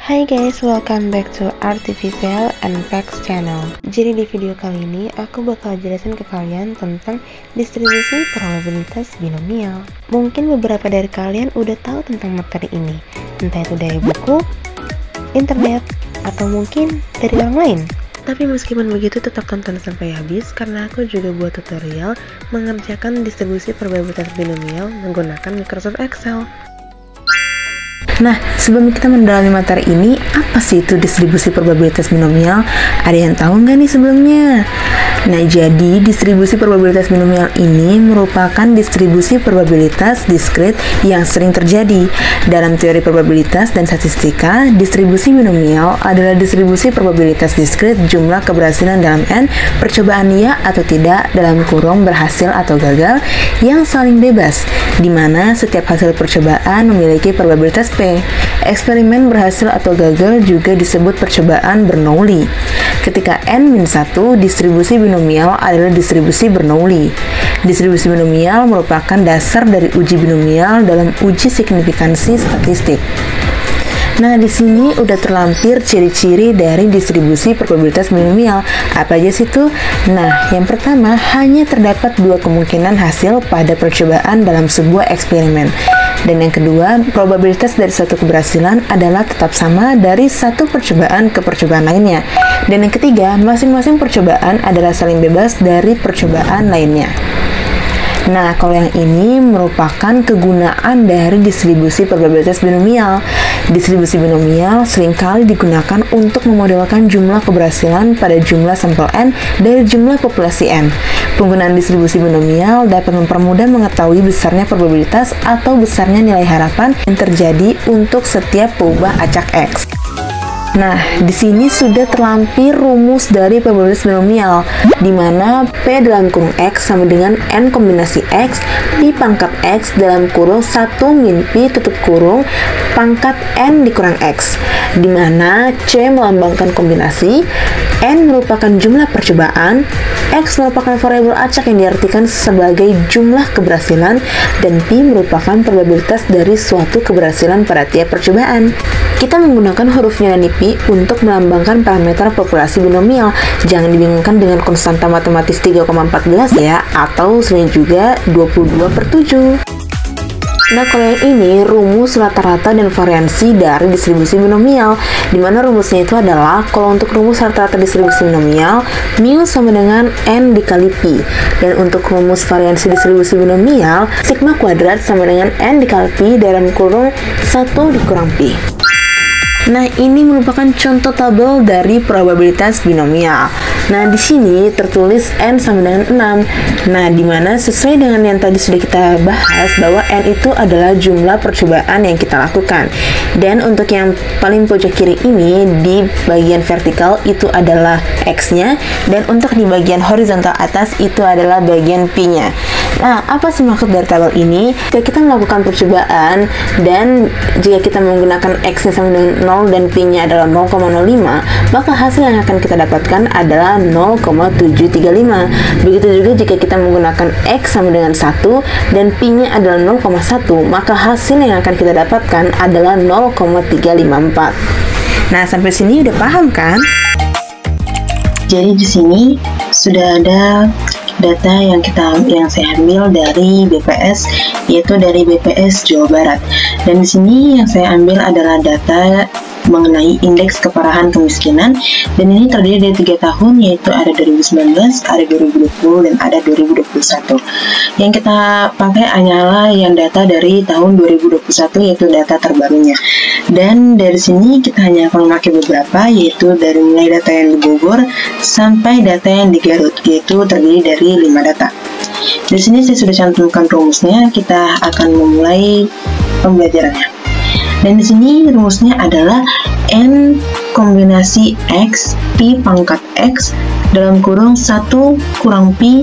Hai guys, welcome back to Artificial and Facts channel. Jadi di video kali ini aku bakal jelasin ke kalian tentang distribusi probabilitas binomial. Mungkin beberapa dari kalian udah tahu tentang materi ini, entah itu dari buku, internet, atau mungkin dari orang lain. Tapi meskipun begitu tetap tonton sampai habis karena aku juga buat tutorial mengerjakan distribusi probabilitas binomial menggunakan Microsoft Excel. Nah, sebelum kita mendalami materi ini, apa sih itu distribusi probabilitas binomial? Ada yang tahu nggak nih sebelumnya? Nah, jadi distribusi probabilitas binomial ini merupakan distribusi probabilitas diskrit yang sering terjadi. Dalam teori probabilitas dan statistika, distribusi binomial adalah distribusi probabilitas diskrit jumlah keberhasilan dalam N percobaan ya atau tidak dalam kurung berhasil atau gagal yang saling bebas, di mana setiap hasil percobaan memiliki probabilitas P. Eksperimen berhasil atau gagal juga disebut percobaan Bernoulli. Ketika N-1, distribusi binomial adalah distribusi Bernoulli. Distribusi binomial merupakan dasar dari uji binomial dalam uji signifikansi statistik. Nah, di sini udah terlampir ciri-ciri dari distribusi probabilitas binomial. Apa aja sih itu? Nah, yang pertama, hanya terdapat dua kemungkinan hasil pada percobaan dalam sebuah eksperimen. Dan yang kedua, probabilitas dari satu keberhasilan adalah tetap sama dari satu percobaan ke percobaan lainnya. Dan yang ketiga, masing-masing percobaan adalah saling bebas dari percobaan lainnya. Nah, kalau yang ini merupakan kegunaan dari distribusi probabilitas binomial. Distribusi binomial seringkali digunakan untuk memodelkan jumlah keberhasilan pada jumlah sampel N dari jumlah populasi N. Penggunaan distribusi binomial dapat mempermudah mengetahui besarnya probabilitas atau besarnya nilai harapan yang terjadi untuk setiap perubahan acak X. Nah, di sini sudah terlampir rumus dari probabilitas binomial, di mana P dalam kurung X sama dengan N kombinasi X, Pi pangkat X dalam kurung 1 min Pi tutup kurung pangkat N dikurang X, di mana C melambangkan kombinasi, N merupakan jumlah percobaan, X merupakan variabel acak yang diartikan sebagai jumlah keberhasilan, dan Pi merupakan probabilitas dari suatu keberhasilan pada tiap percobaan. Kita menggunakan huruf nilai Pi untuk melambangkan parameter populasi binomial. Jangan dibingungkan dengan konstanta matematis 3,14 ya, atau sering juga 22/7. Nah, kalau yang ini rumus rata-rata dan variansi dari distribusi binomial, di mana rumusnya itu adalah kalau untuk rumus rata-rata distribusi binomial, mu sama dengan N dikali Pi, dan untuk rumus variansi distribusi binomial, sigma kuadrat sama dengan N dikali Pi dalam kurung 1 dikurang Pi. Nah, ini merupakan contoh tabel dari probabilitas binomial. Nah, di sini tertulis N sama dengan 6. Nah, di mana sesuai dengan yang tadi sudah kita bahas bahwa N itu adalah jumlah percobaan yang kita lakukan. Dan untuk yang paling pojok kiri ini di bagian vertikal itu adalah X-nya, dan untuk di bagian horizontal atas itu adalah bagian Pi-nya. Nah, apa sih maksud dari tabel ini? Jika kita melakukan percobaan dan jika kita menggunakan X-nya sama dengan 0 dan Pi-nya adalah 0,05, maka hasil yang akan kita dapatkan adalah 0,735. Begitu juga jika kita menggunakan X sama dengan 1 dan Pi-nya adalah 0,1, maka hasil yang akan kita dapatkan adalah 0,354. Nah, sampai sini udah paham kan? Jadi di sini sudah ada data yang saya ambil dari BPS, yaitu dari BPS Jawa Barat. Dan di sini yang saya ambil adalah data mengenai indeks keparahan kemiskinan, dan ini terdiri dari 3 tahun, yaitu ada 2019, ada 2020, dan ada 2021. Yang kita pakai hanyalah yang data dari tahun 2021, yaitu data terbarunya. Dan dari sini kita hanya akan memakai beberapa, yaitu dari mulai data yang di Bogor sampai data yang di Garut, yaitu terdiri dari 5 data. Di sini saya sudah cantumkan rumusnya. Kita akan memulai pembelajarannya. Dan di sini rumusnya adalah N kombinasi X Pi pangkat X dalam kurung 1 kurang Pi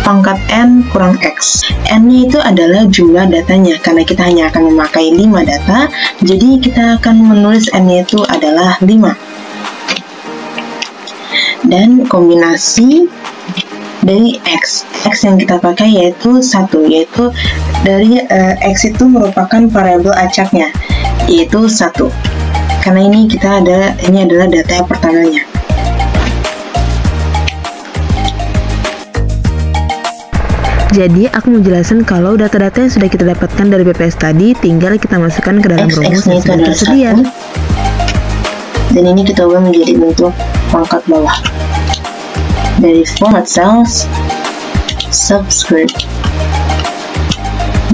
pangkat N kurang X. N-nya itu adalah jumlah datanya, karena kita hanya akan memakai 5 data, jadi kita akan menulis N-nya itu adalah 5. Dan kombinasi dari X yang kita pakai yaitu 1, yaitu dari X itu merupakan variabel acaknya, yaitu 1. karena ini adalah data yang pertamanya. Jadi aku mau jelasin kalau data-data yang sudah kita dapatkan dari BPS tadi tinggal kita masukkan ke dalam rumus yang sudah tersedia. Dan ini kita ubah menjadi bentuk pangkat bawah. Dari format cells, subscript.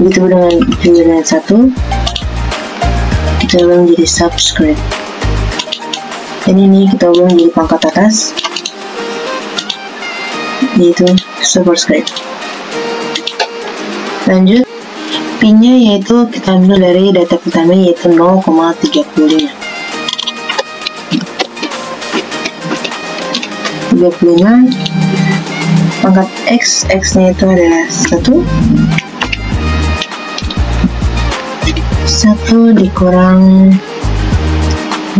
Begitu dengan pilihan 1, kita ubah menjadi subscript. Dan ini kita ubah menjadi pangkat atas, yaitu superscript. Lanjut, P-nya yaitu kita ambil dari data pertama yaitu 0,35. 35 pangkat X-nya itu adalah 1 dikurang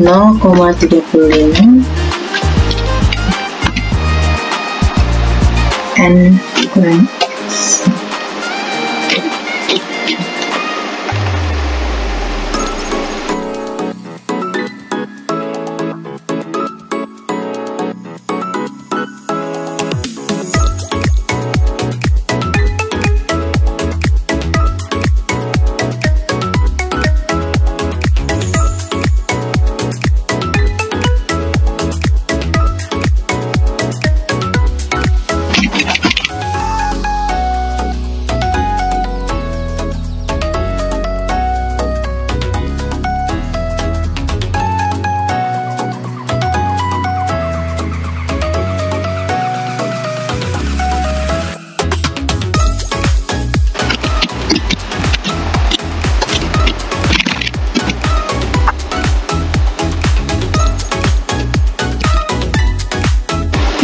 0,35 N dikurang X.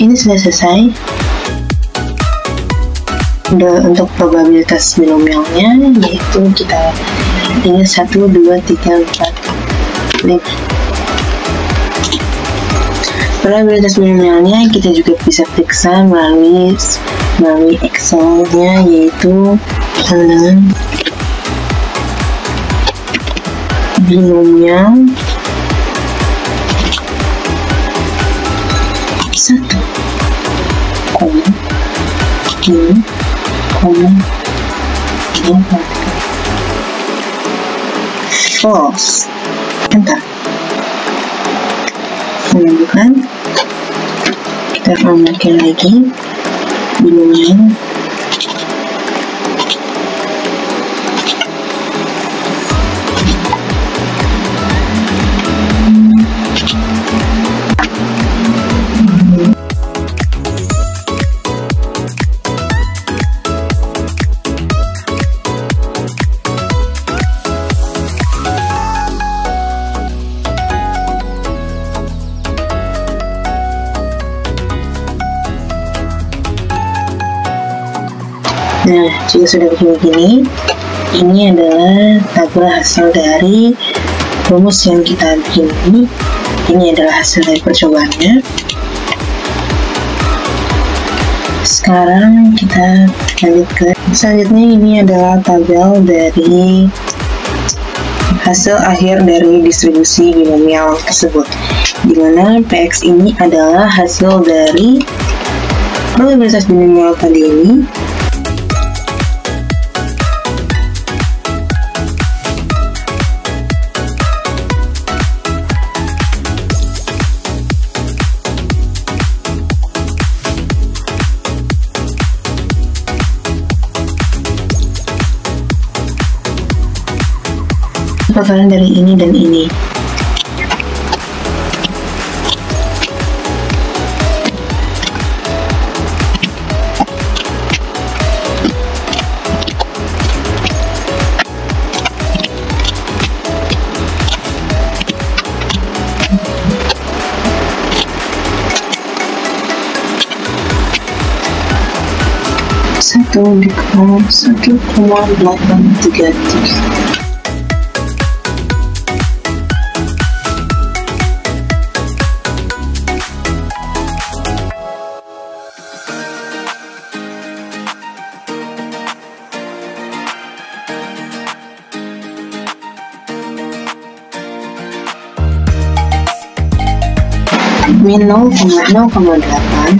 Ini sudah selesai. Untuk probabilitas binomialnya yaitu kita ingat 1, 2, 3, 4, 5. Probabilitas binomialnya kita juga bisa periksa melalui Excel-nya, yaitu dengan binomial 1, false. Enter. Menyambungkan. Kita formatkan lagi binomial. Nah, jika sudah begini, ini adalah tabel hasil dari rumus yang kita bikin ini. Ini adalah hasil dari percobaannya. Sekarang kita lanjut ke selanjutnya. Ini adalah tabel dari hasil akhir dari distribusi binomial tersebut, di mana PX ini adalah hasil dari probabilitas binomial tadi ini perkalian dari ini dan ini. Satu dikurang 1,833. min 0,08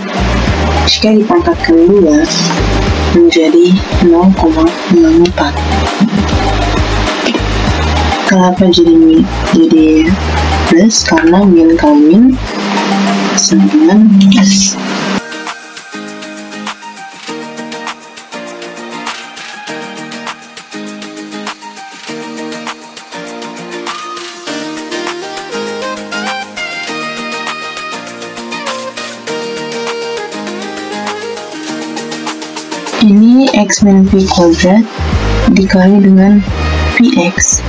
jika dipangkatkan 2 menjadi 0,04. Kenapa jadi plus? Karena min kali min sama dengan plus. Ini x min p kuadrat dikali dengan px.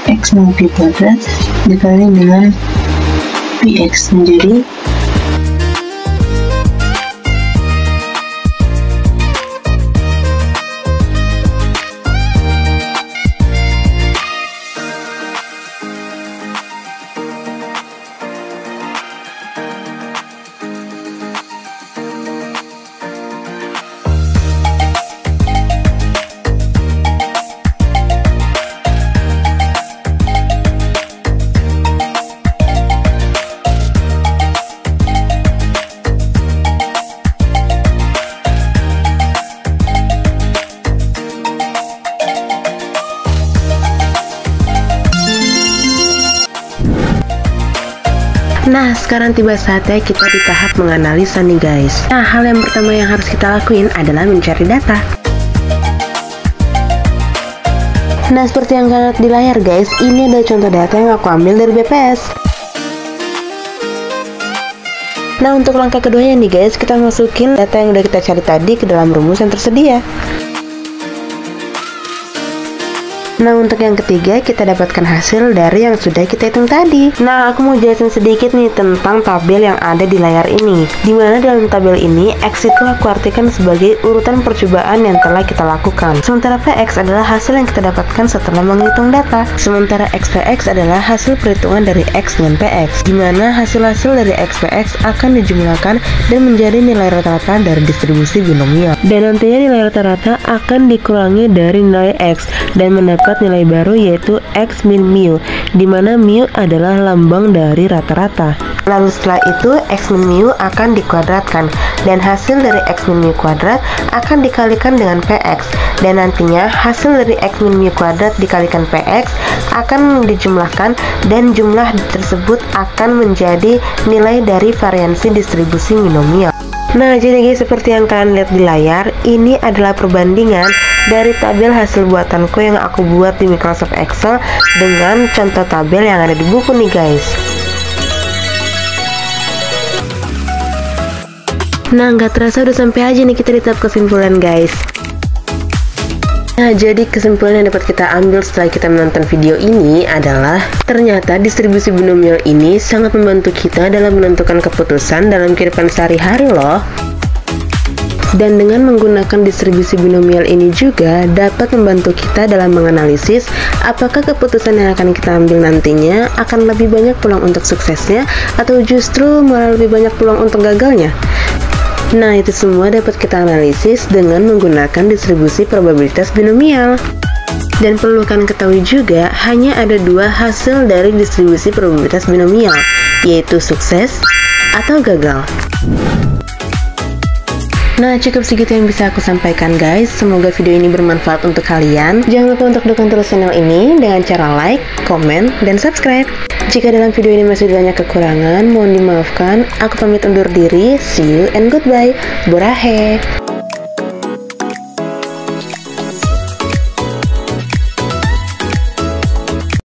X min p kuadrat dikali dengan px menjadi Nah, sekarang tiba saatnya kita di tahap menganalisa nih guys. Nah, hal yang pertama yang harus kita lakuin adalah mencari data. Nah, seperti yang kalian lihat di layar guys, ini adalah contoh data yang aku ambil dari BPS. Nah, untuk langkah keduanya nih guys, kita masukin data yang udah kita cari tadi ke dalam rumus yang tersedia. Nah, untuk yang ketiga, kita dapatkan hasil dari yang sudah kita hitung tadi. Nah, aku mau jelasin sedikit nih tentang tabel yang ada di layar ini. Dimana dalam tabel ini, X itu aku artikan sebagai urutan percobaan yang telah kita lakukan. Sementara PX adalah hasil yang kita dapatkan setelah menghitung data. Sementara XPX adalah hasil perhitungan dari X dengan PX. Dimana hasil-hasil dari XPX akan dijumlahkan dan menjadi nilai rata-rata dari distribusi binomial. Dan nantinya nilai rata-rata akan dikurangi dari nilai X dan mendapat nilai baru yaitu X min mu, dimana mu adalah lambang dari rata-rata. Lalu setelah itu X min mu akan dikuadratkan dan hasil dari X min mu kuadrat akan dikalikan dengan PX, dan nantinya hasil dari X min mu kuadrat dikalikan PX akan dijumlahkan dan jumlah tersebut akan menjadi nilai dari variansi distribusi binomial. Nah, jadi guys, seperti yang kalian lihat di layar, ini adalah perbandingan dari tabel hasil buatanku yang aku buat di Microsoft Excel dengan contoh tabel yang ada di buku nih guys. Nah, nggak terasa udah sampai aja nih kita di tahap kesimpulan guys. Nah, jadi kesimpulan yang dapat kita ambil setelah kita menonton video ini adalah ternyata distribusi binomial ini sangat membantu kita dalam menentukan keputusan dalam kehidupan sehari-hari loh. Dan dengan menggunakan distribusi binomial ini juga dapat membantu kita dalam menganalisis apakah keputusan yang akan kita ambil nantinya akan lebih banyak peluang untuk suksesnya atau justru malah lebih banyak peluang untuk gagalnya. Nah, itu semua dapat kita analisis dengan menggunakan distribusi probabilitas binomial. Dan perlu kalian ketahui juga, hanya ada dua hasil dari distribusi probabilitas binomial, yaitu sukses atau gagal. Nah, cukup segitu yang bisa aku sampaikan guys. Semoga video ini bermanfaat untuk kalian. Jangan lupa untuk dukung terus channel ini dengan cara like, komen, dan subscribe. Jika dalam video ini masih banyak kekurangan, mohon dimaafkan. Aku pamit undur diri. See you and goodbye. Burahe.